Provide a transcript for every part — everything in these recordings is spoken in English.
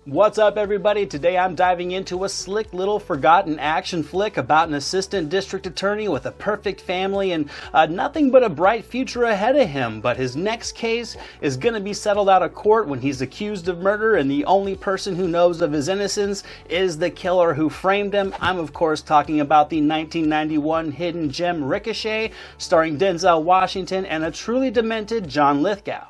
What's up, everybody? Today I'm diving into a slick little forgotten action flick about an assistant district attorney with a perfect family and nothing but a bright future ahead of him. But his next case is going to be settled out of court when he's accused of murder, and the only person who knows of his innocence is the killer who framed him. I'm of course talking about the 1991 hidden gem Ricochet, starring Denzel Washington and a truly demented John Lithgow.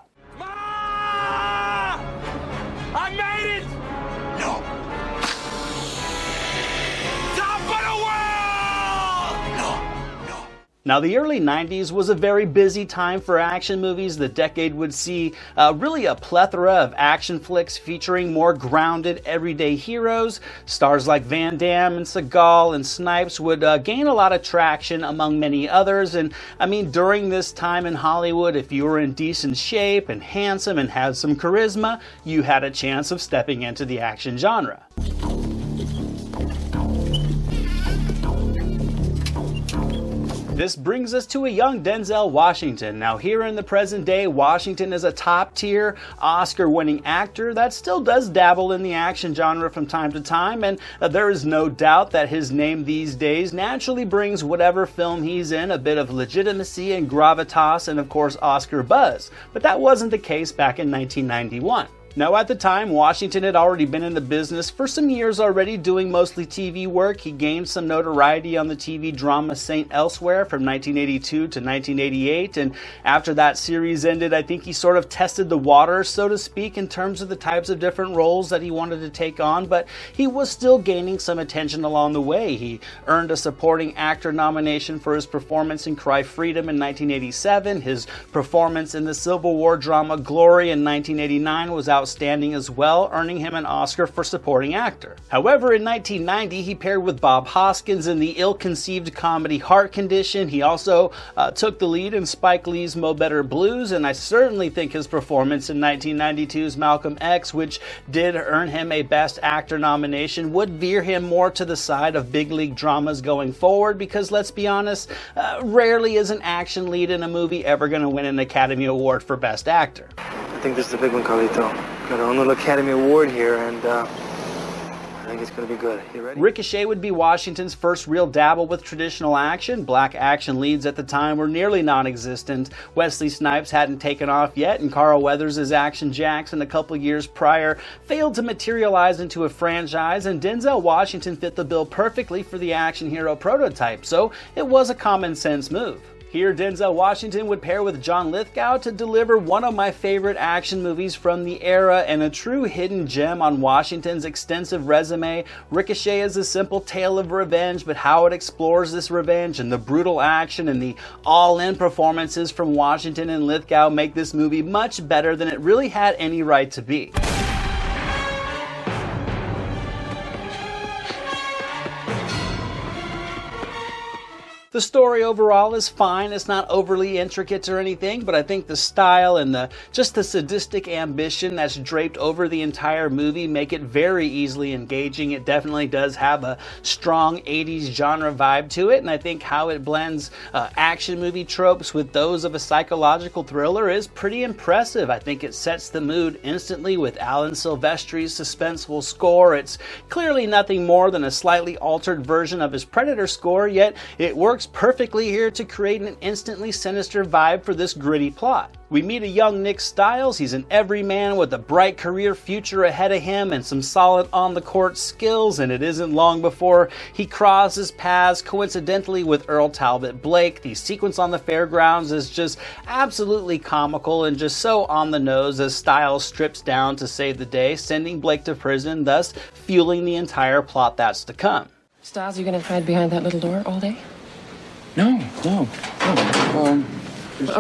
Now, the early 90s was a very busy time for action movies. The decade would see really a plethora of action flicks featuring more grounded, everyday heroes. Stars like Van Damme and Seagal and Snipes would gain a lot of traction among many others. And I mean, during this time in Hollywood, if you were in decent shape and handsome and had some charisma, you had a chance of stepping into the action genre. This brings us to a young Denzel Washington. Now, here in the present day, Washington is a top-tier, Oscar-winning actor that still does dabble in the action genre from time to time, and there is no doubt that his name these days naturally brings whatever film he's in a bit of legitimacy and gravitas and, of course, Oscar buzz. But that wasn't the case back in 1991. Now, at the time, Washington had already been in the business for some years already, doing mostly TV work. He gained some notoriety on the TV drama St. Elsewhere from 1982 to 1988, and after that series ended, I think he sort of tested the water, so to speak, in terms of the types of different roles that he wanted to take on, but he was still gaining some attention along the way. He earned a supporting actor nomination for his performance in Cry Freedom in 1987. His performance in the Civil War drama Glory in 1989 was outstanding as well, earning him an Oscar for supporting actor. However, in 1990, he paired with Bob Hoskins in the ill-conceived comedy Heart Condition. He also took the lead in Spike Lee's Mo Better Blues, and I certainly think his performance in 1992's Malcolm X, which did earn him a Best Actor nomination, would veer him more to the side of big league dramas going forward, because let's be honest, rarely is an action lead in a movie ever going to win an Academy Award for Best Actor. I think this is a big one, Carlito. Got our own little Academy Award here, and I think it's going to be good. You ready? Ricochet would be Washington's first real dabble with traditional action. Black action leads at the time were nearly non-existent. Wesley Snipes hadn't taken off yet, and Carl Weathers' Action Jackson a couple years prior failed to materialize into a franchise, and Denzel Washington fit the bill perfectly for the action hero prototype, so it was a common sense move. Here, Denzel Washington would pair with John Lithgow to deliver one of my favorite action movies from the era, and a true hidden gem on Washington's extensive resume. Ricochet is a simple tale of revenge, but how it explores this revenge and the brutal action and the all-in performances from Washington and Lithgow make this movie much better than it really had any right to be. The story overall is fine. It's not overly intricate or anything, but I think the style and just the sadistic ambition that's draped over the entire movie make it very easily engaging. It definitely does have a strong 80s genre vibe to it, and I think how it blends action movie tropes with those of a psychological thriller is pretty impressive. I think it sets the mood instantly with Alan Silvestri's suspenseful score. It's clearly nothing more than a slightly altered version of his Predator score, yet it works perfectly here to create an instantly sinister vibe for this gritty plot. We meet a young Nick Stiles. He's an everyman with a bright career future ahead of him and some solid on-the-court skills, and it isn't long before he crosses paths coincidentally with Earl Talbot Blake. The sequence on the fairgrounds is just absolutely comical and just so on the nose as Stiles strips down to save the day, sending Blake to prison, thus fueling the entire plot that's to come. Stiles, you gonna hide behind that little door all day? No. Oh,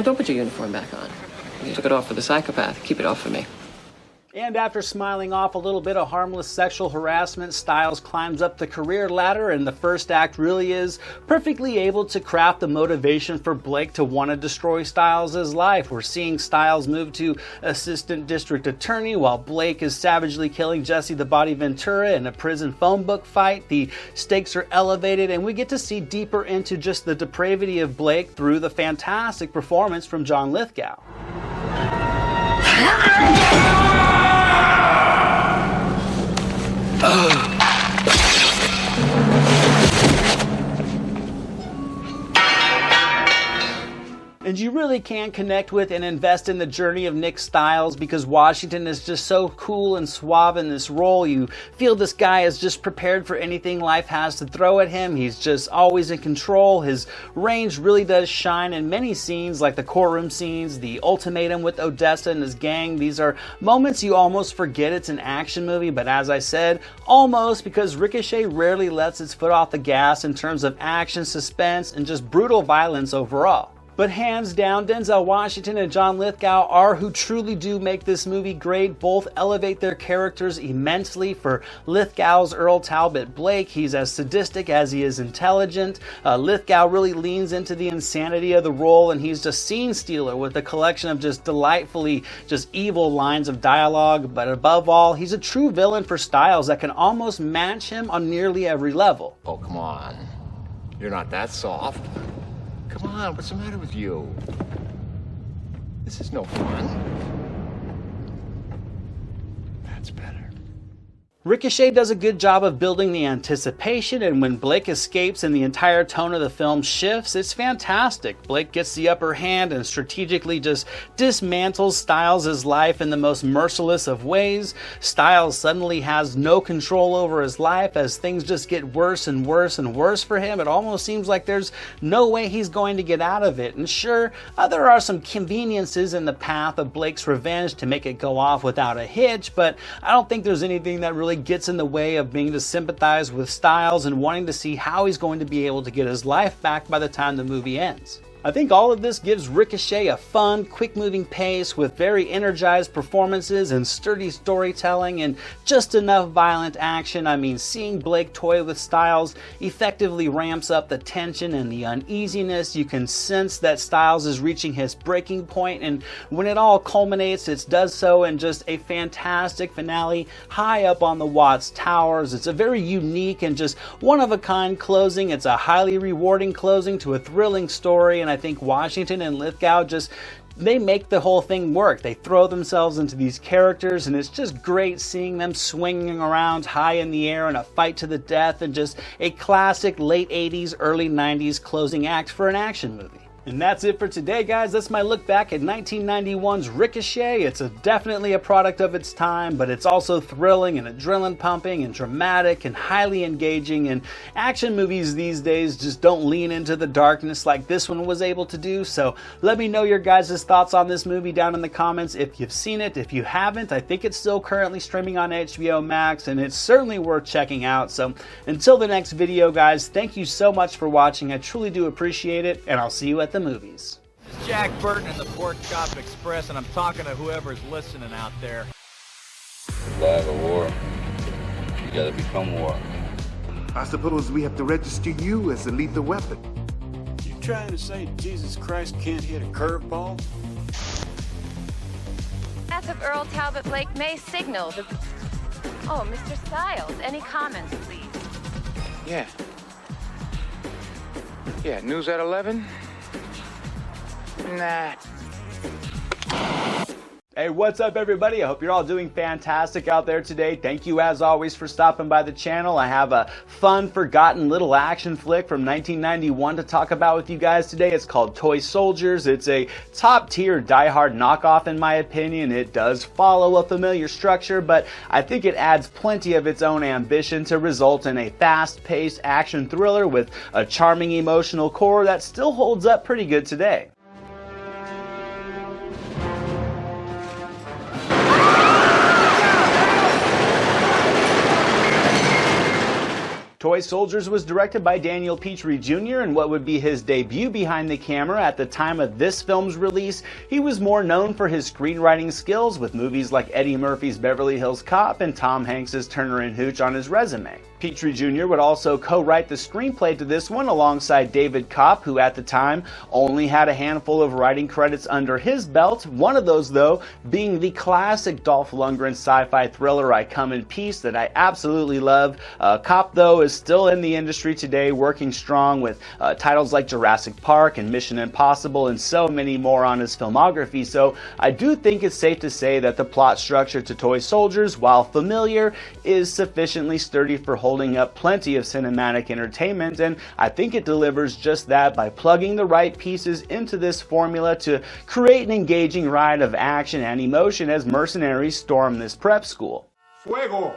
don't put your uniform back on. You took it off for the psychopath. Keep it off for me. And after smiling off a little bit of harmless sexual harassment, Stiles climbs up the career ladder, and the first act really is perfectly able to craft the motivation for Blake to want to destroy Stiles' life. We're seeing Stiles move to assistant district attorney while Blake is savagely killing Jesse the Body Ventura in a prison phone book fight. The stakes are elevated, and we get to see deeper into just the depravity of Blake through the fantastic performance from John Lithgow. you really can connect with and invest in the journey of Nick Stiles because Washington is just so cool and suave in this role. You feel this guy is just prepared for anything life has to throw at him. He's just always in control. His range really does shine in many scenes, like the courtroom scenes, the ultimatum with Odessa and his gang. These are moments you almost forget it's an action movie, but as I said, almost, because Ricochet rarely lets its foot off the gas in terms of action, suspense, and just brutal violence overall. But hands down, Denzel Washington and John Lithgow are who truly do make this movie great. Both elevate their characters immensely. For Lithgow's Earl Talbot Blake, he's as sadistic as he is intelligent. Lithgow really leans into the insanity of the role, and he's just scene stealer with a collection of just delightfully just evil lines of dialogue. But above all, he's a true villain for Stiles that can almost match him on nearly every level. Oh, come on. You're not that soft. Come on, what's the matter with you? This is no fun. That's better. Ricochet does a good job of building the anticipation, and when Blake escapes and the entire tone of the film shifts, it's fantastic. Blake gets the upper hand and strategically just dismantles Stiles' life in the most merciless of ways. Stiles suddenly has no control over his life as things just get worse and worse and worse for him. It almost seems like there's no way he's going to get out of it. And sure, there are some conveniences in the path of Blake's revenge to make it go off without a hitch, but I don't think there's anything that really gets in the way of being to sympathize with Stiles and wanting to see how he's going to be able to get his life back by the time the movie ends. I think all of this gives Ricochet a fun, quick-moving pace with very energized performances and sturdy storytelling and just enough violent action. I mean, seeing Blake toy with Stiles effectively ramps up the tension and the uneasiness. You can sense that Stiles is reaching his breaking point, and when it all culminates, it does so in just a fantastic finale high up on the Watts Towers. It's a very unique and just one-of-a-kind closing. It's a highly rewarding closing to a thrilling story, and I think Washington and Lithgow they make the whole thing work. They throw themselves into these characters, and it's just great seeing them swinging around high in the air in a fight to the death, and just a classic late 80s, early 90s closing act for an action movie. And that's it for today, guys. That's my look back at 1991's Ricochet. It's definitely a product of its time, but it's also thrilling and adrenaline pumping and dramatic and highly engaging. And action movies these days just don't lean into the darkness like this one was able to do. So let me know your guys' thoughts on this movie down in the comments if you've seen it. If you haven't, I think it's still currently streaming on HBO Max, and it's certainly worth checking out. So until the next video, guys, thank you so much for watching. I truly do appreciate it, and I'll see you at the movies. This is Jack Burton in the Pork Chop Express, and I'm talking to whoever's listening out there. Flag of war. You gotta become war. I suppose we have to register you as a lethal weapon. You trying to say Jesus Christ can't hit a curveball? Death of Earl Talbot Blake may signal the... Oh, Mr. Stiles, any comments, please? Yeah, news at 11? Nah. Hey, what's up, everybody? I hope you're all doing fantastic out there today. Thank you, as always, for stopping by the channel. I have a fun, forgotten little action flick from 1991 to talk about with you guys today. It's called Toy Soldiers. It's a top-tier, die-hard knockoff, in my opinion. It does follow a familiar structure, but I think it adds plenty of its own ambition to result in a fast-paced action thriller with a charming emotional core that still holds up pretty good today. Toy Soldiers was directed by Daniel Petrie Jr. and what would be his debut behind the camera at the time of this film's release. He was more known for his screenwriting skills with movies like Eddie Murphy's Beverly Hills Cop and Tom Hanks' Turner and Hooch on his resume. Petrie Jr. would also co-write the screenplay to this one alongside David Kopp, who at the time only had a handful of writing credits under his belt. One of those, though, being the classic Dolph Lundgren sci-fi thriller I Come in Peace that I absolutely love. Kopp, though, is still in the industry today, working strong with titles like Jurassic Park and Mission Impossible and so many more on his filmography. So I do think it's safe to say that the plot structure to Toy Soldiers, while familiar, is sufficiently sturdy for holding holding up plenty of cinematic entertainment, and I think it delivers just that by plugging the right pieces into this formula to create an engaging ride of action and emotion as mercenaries storm this prep school. Fuego!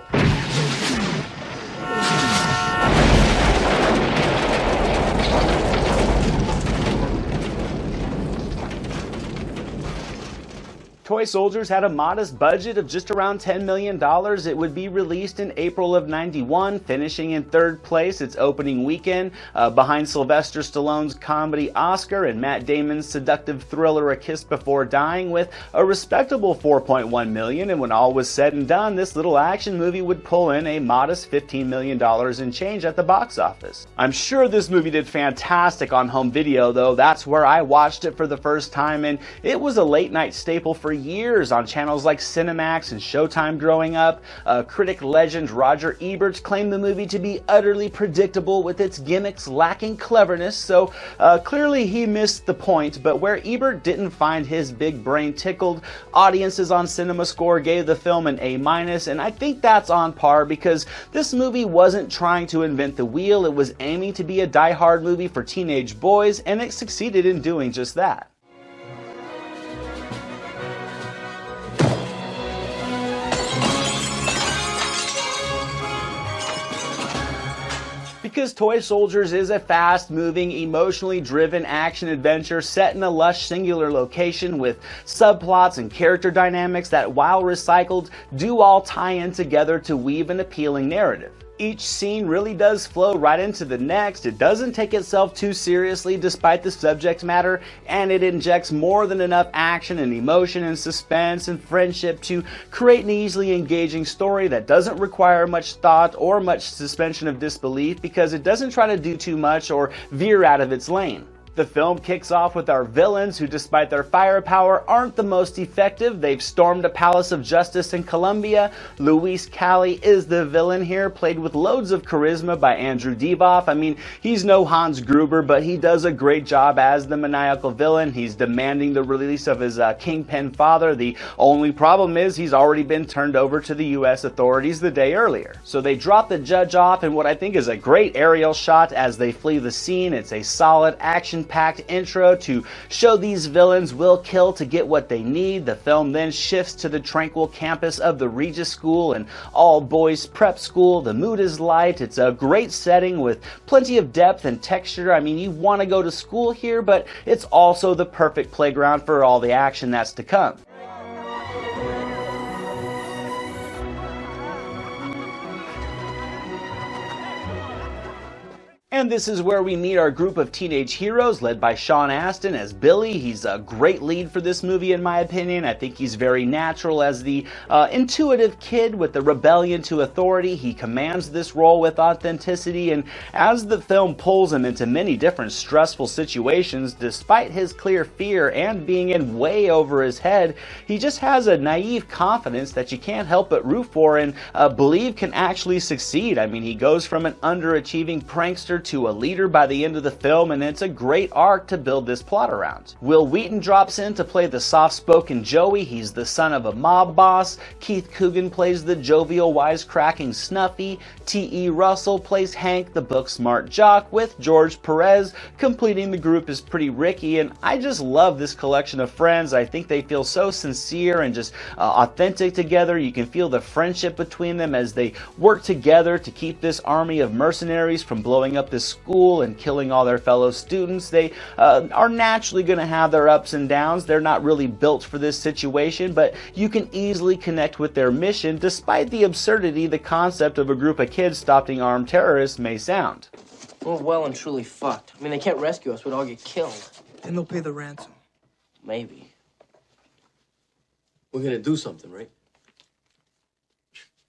Toy Soldiers had a modest budget of just around $10 million. It would be released in April of '91, finishing in third place its opening weekend, behind Sylvester Stallone's comedy Oscar and Matt Damon's seductive thriller A Kiss Before Dying, with a respectable $4.1 million. And when all was said and done, this little action movie would pull in a modest $15 million in change at the box office. I'm sure this movie did fantastic on home video, though. That's where I watched it for the first time, and it was a late night staple for years on channels like Cinemax and Showtime growing up. Critic legend Roger Ebert claimed the movie to be utterly predictable with its gimmicks lacking cleverness, so clearly he missed the point. But where Ebert didn't find his big brain tickled, audiences on CinemaScore gave the film an A-, and I think that's on par because this movie wasn't trying to invent the wheel. It was aiming to be a die-hard movie for teenage boys, and it succeeded in doing just that. Because Toy Soldiers is a fast-moving, emotionally driven action-adventure set in a lush singular location with subplots and character dynamics that, while recycled, do all tie in together to weave an appealing narrative. Each scene really does flow right into the next. It doesn't take itself too seriously despite the subject matter, and it injects more than enough action and emotion and suspense and friendship to create an easily engaging story that doesn't require much thought or much suspension of disbelief because it doesn't try to do too much or veer out of its lane. The film kicks off with our villains who, despite their firepower, aren't the most effective. They've stormed a palace of justice in Colombia. Luis Cali is the villain here, played with loads of charisma by Andrew Divoff. I mean, he's no Hans Gruber, but he does a great job as the maniacal villain. He's demanding the release of his kingpin father. The only problem is he's already been turned over to the U.S. authorities the day earlier. So they drop the judge off in what I think is a great aerial shot as they flee the scene. It's a solid action-packed intro to show these villains will kill to get what they need. The film then shifts to the tranquil campus of the Regis School, an all-boys prep school. The mood is light. It's a great setting with plenty of depth and texture. I mean, you want to go to school here, but it's also the perfect playground for all the action that's to come. And this is where we meet our group of teenage heroes led by Sean Astin as Billy. He's a great lead for this movie in my opinion. I think he's very natural as the intuitive kid with the rebellion to authority. He commands this role with authenticity, and as the film pulls him into many different stressful situations, despite his clear fear and being in way over his head, he just has a naive confidence that you can't help but root for and believe can actually succeed. I mean, he goes from an underachieving prankster to a leader by the end of the film, and it's a great arc to build this plot around. Will Wheaton drops in to play the soft-spoken Joey. He's the son of a mob boss. Keith Coogan plays the jovial, wisecracking Snuffy. T.E. Russell plays Hank, the book-smart jock, with George Perez completing the group as Pretty Ricky, and I just love this collection of friends. I think they feel so sincere and just authentic together. You can feel the friendship between them as they work together to keep this army of mercenaries from blowing up this school and killing all their fellow students. They are naturally going to have their ups and downs. They're not really built for this situation, but you can easily connect with their mission despite the absurdity the concept of a group of kids stopping armed terrorists may sound. We're well and truly fucked. I mean, they can't rescue us. We'd all get killed. Then they'll pay the ransom. Maybe. We're gonna do something, right?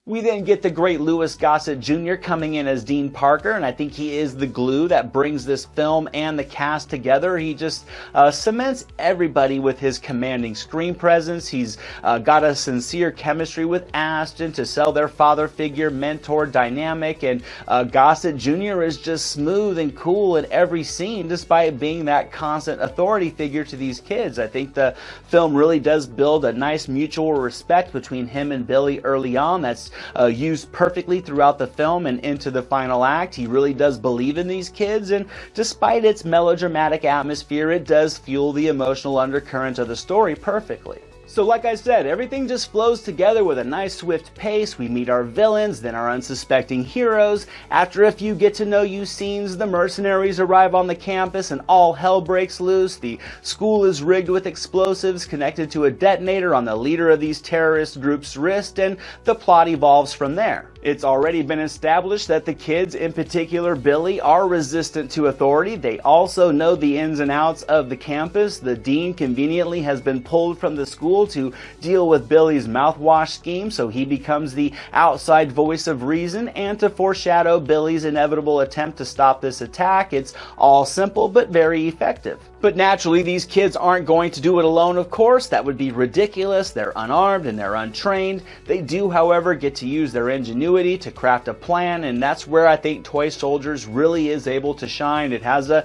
We then get the great Louis Gossett Jr. coming in as Dean Parker, and I think he is the glue that brings this film and the cast together. He just cements everybody with his commanding screen presence. He's got a sincere chemistry with Astin to sell their father figure mentor dynamic, and Gossett Jr. is just smooth and cool in every scene despite being that constant authority figure to these kids. I think the film really does build a nice mutual respect between him and Billy early on that's used perfectly throughout the film and into the final act. He really does believe in these kids, and despite its melodramatic atmosphere, it does fuel the emotional undercurrent of the story perfectly. So like I said, everything just flows together with a nice swift pace. We meet our villains, then our unsuspecting heroes. After a few get-to-know-you scenes, the mercenaries arrive on the campus and all hell breaks loose. The school is rigged with explosives connected to a detonator on the leader of these terrorist groups' wrist, and the plot evolves from there. It's already been established that the kids, in particular Billy, are resistant to authority. They also know the ins and outs of the campus. The dean conveniently has been pulled from the school to deal with Billy's mouthwash scheme, so he becomes the outside voice of reason, and to foreshadow Billy's inevitable attempt to stop this attack. It's all simple but very effective. But naturally, these kids aren't going to do it alone, of course. That would be ridiculous. They're unarmed and they're untrained. They do, however, get to use their ingenuity to craft a plan, and that's where I think Toy Soldiers really is able to shine. It has a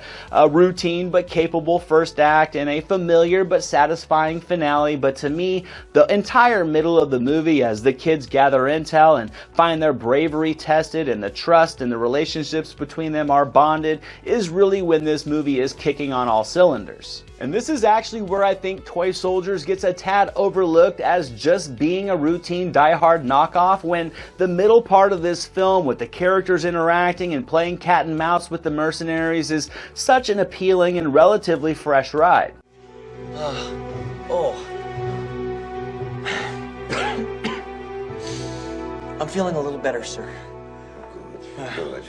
routine but capable first act and a familiar but satisfying finale. But to me, the entire middle of the movie, as the kids gather intel and find their bravery tested and the trust and the relationships between them are bonded, is really when this movie is kicking on all cylinders. And this is actually where I think Toy Soldiers gets a tad overlooked as just being a routine Die-Hard knockoff, when the middle part of this film with the characters interacting and playing cat and mouse with the mercenaries is such an appealing and relatively fresh ride. I'm feeling a little better, sir. Good.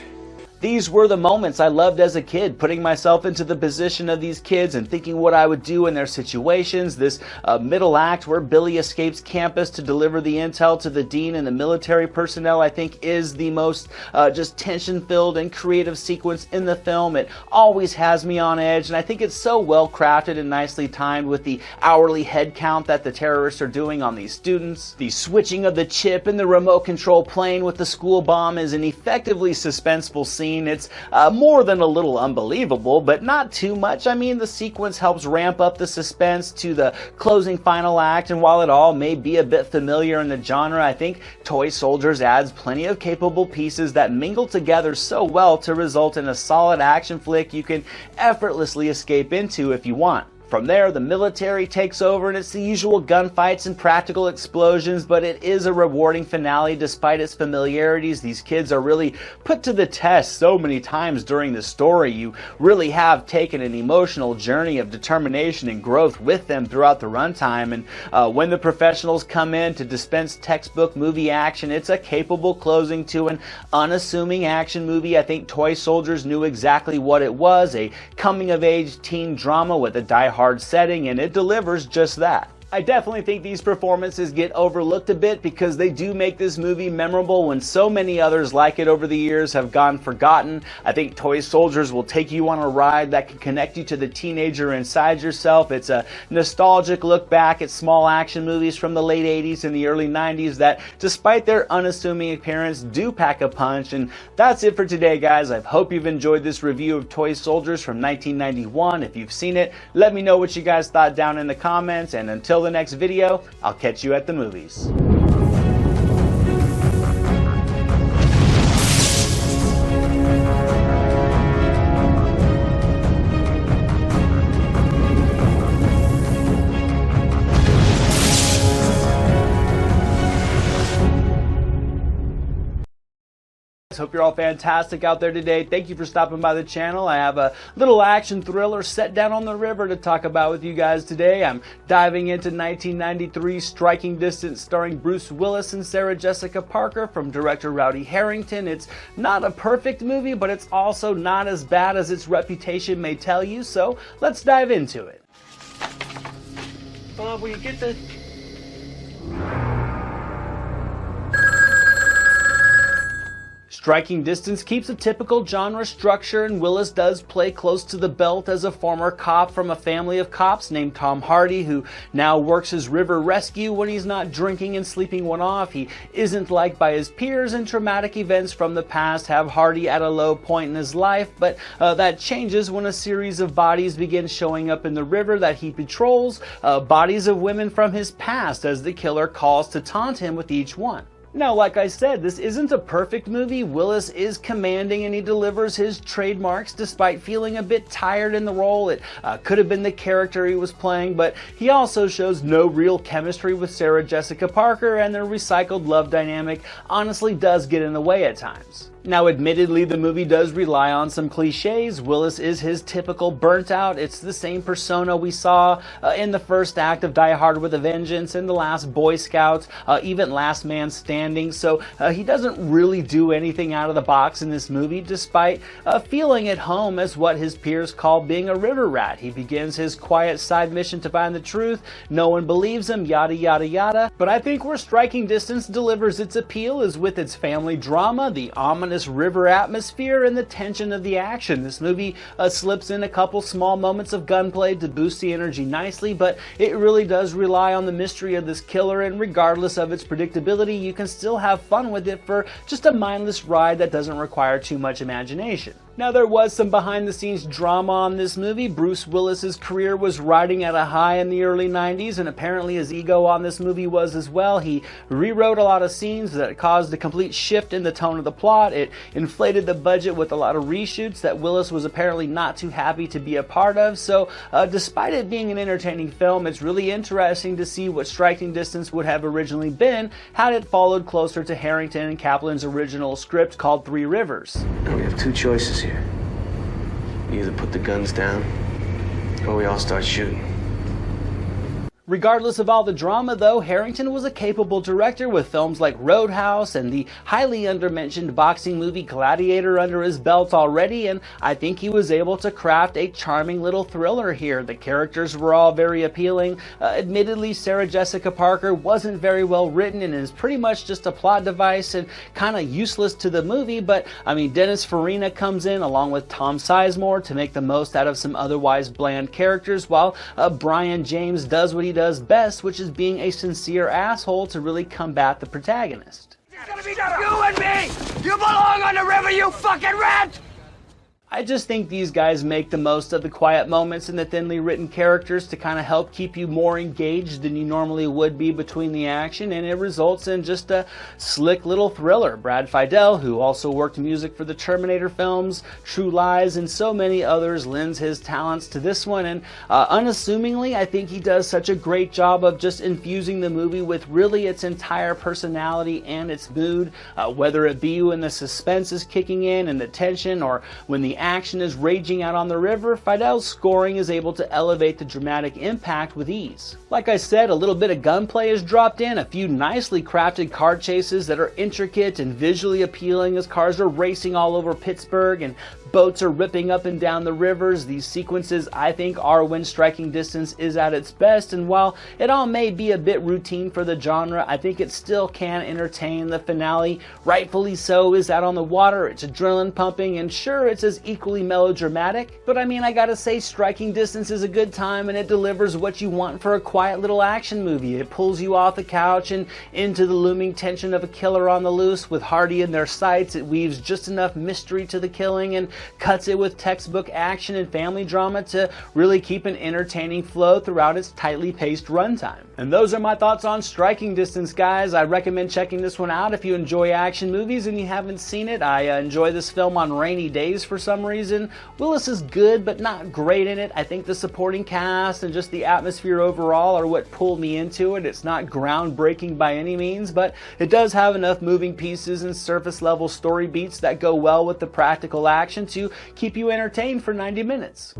These were the moments I loved as a kid, putting myself into the position of these kids and thinking what I would do in their situations. This middle act where Billy escapes campus to deliver the intel to the dean and the military personnel, I think is the most just tension-filled and creative sequence in the film. It always has me on edge, and I think it's so well crafted and nicely timed with the hourly head count that the terrorists are doing on these students. The switching of the chip in the remote control plane with the school bomb is an effectively suspenseful scene. It's more than a little unbelievable, but not too much. I mean, the sequence helps ramp up the suspense to the closing final act, and while it all may be a bit familiar in the genre, I think Toy Soldiers adds plenty of capable pieces that mingle together so well to result in a solid action flick you can effortlessly escape into if you want. From there, the military takes over and it's the usual gunfights and practical explosions, but it is a rewarding finale despite its familiarities. These kids are really put to the test so many times during the story. You really have taken an emotional journey of determination and growth with them throughout the runtime, and when the professionals come in to dispense textbook movie action, it's a capable closing to an unassuming action movie. I think Toy Soldiers knew exactly what it was, a coming-of-age teen drama with a die-hard setting, and it delivers just that. I definitely think these performances get overlooked a bit because they do make this movie memorable when so many others like it over the years have gone forgotten. I think Toy Soldiers will take you on a ride that can connect you to the teenager inside yourself. It's a nostalgic look back at small action movies from the late 80s and the early 90s that, despite their unassuming appearance, do pack a punch. And that's it for today, guys. I hope you've enjoyed this review of Toy Soldiers from 1991. If you've seen it, let me know what you guys thought down in the comments, and until the next video, I'll catch you at the movies. Hope you're all fantastic out there today. Thank you for stopping by the channel. I have a little action thriller set down on the river to talk about with you guys today. I'm diving into 1993 Striking Distance starring Bruce Willis and Sarah Jessica Parker from director Rowdy Herrington. It's not a perfect movie, but it's also not as bad as its reputation may tell you, so let's dive into it. Bob, will you get the... Striking Distance keeps a typical genre structure, and Willis does play close to the belt as a former cop from a family of cops named Tom Hardy, who now works his river rescue when he's not drinking and sleeping one off. He isn't liked by his peers, and traumatic events from the past have Hardy at a low point in his life, but that changes when a series of bodies begin showing up in the river that he patrols, bodies of women from his past, as the killer calls to taunt him with each one. Now, like I said, this isn't a perfect movie. Willis is commanding and he delivers his trademarks despite feeling a bit tired in the role. It could have been the character he was playing, but he also shows no real chemistry with Sarah Jessica Parker, and their recycled love dynamic honestly does get in the way at times. Now, admittedly, the movie does rely on some cliches. Willis is his typical burnt out. It's the same persona we saw in the first act of Die Hard with a Vengeance, in The Last Boy Scout, even Last Man Standing. So he doesn't really do anything out of the box in this movie, despite feeling at home as what his peers call being a river rat. He begins his quiet side mission to find the truth. No one believes him, yada yada yada. But I think where Striking Distance delivers its appeal is with its family drama, the ominous river atmosphere, and the tension of the action. This movie slips in a couple small moments of gunplay to boost the energy nicely, but it really does rely on the mystery of this killer, and regardless of its predictability, you can still have fun with it for just a mindless ride that doesn't require too much imagination. Now, there was some behind-the-scenes drama on this movie. Bruce Willis's career was riding at a high in the early 90s, and apparently his ego on this movie was as well. He rewrote a lot of scenes that caused a complete shift in the tone of the plot. It inflated the budget with a lot of reshoots that Willis was apparently not too happy to be a part of. So, despite it being an entertaining film, it's really interesting to see what Striking Distance would have originally been had it followed closer to Harrington and Kaplan's original script called Three Rivers. Now we have two choices here. You either put the guns down, or we all start shooting. Regardless of all the drama, though, Harrington was a capable director with films like Roadhouse and the highly undermentioned boxing movie Gladiator under his belt already, and I think he was able to craft a charming little thriller here. The characters were all very appealing. Admittedly, Sarah Jessica Parker wasn't very well written and is pretty much just a plot device and kind of useless to the movie, but I mean, Dennis Farina comes in along with Tom Sizemore to make the most out of some otherwise bland characters, while Brian James does what he does best, which is being a sincere asshole to really combat the protagonist. It's gonna be just you and me! You belong on the river, you fucking rat! I just think these guys make the most of the quiet moments and the thinly written characters to kind of help keep you more engaged than you normally would be between the action, and it results in just a slick little thriller. Brad Fiedel, who also worked music for the Terminator films, True Lies, and so many others, lends his talents to this one, and unassumingly, I think he does such a great job of just infusing the movie with really its entire personality and its mood, whether it be when the suspense is kicking in and the tension, or when the action is raging out on the river. Fiedel's scoring is able to elevate the dramatic impact with ease. Like I said, a little bit of gunplay is dropped in, a few nicely crafted car chases that are intricate and visually appealing as cars are racing all over Pittsburgh and boats are ripping up and down the rivers. These sequences, I think, are when Striking Distance is at its best, and while it all may be a bit routine for the genre, I think it still can entertain. The finale, rightfully so, is out on the water, it's adrenaline pumping, and sure, it's as equally melodramatic, but I mean, I gotta say, Striking Distance is a good time, and it delivers what you want for a quiet little action movie. It pulls you off the couch and into the looming tension of a killer on the loose. With Hardy in their sights, it weaves just enough mystery to the killing and cuts it with textbook action and family drama to really keep an entertaining flow throughout its tightly paced runtime. And those are my thoughts on Striking Distance, guys. I recommend checking this one out if you enjoy action movies and you haven't seen it. I enjoy this film on rainy days for some reason. Willis is good, but not great in it. I think the supporting cast and just the atmosphere overall are what pulled me into it. It's not groundbreaking by any means, but it does have enough moving pieces and surface level story beats that go well with the practical action to keep you entertained for 90 minutes.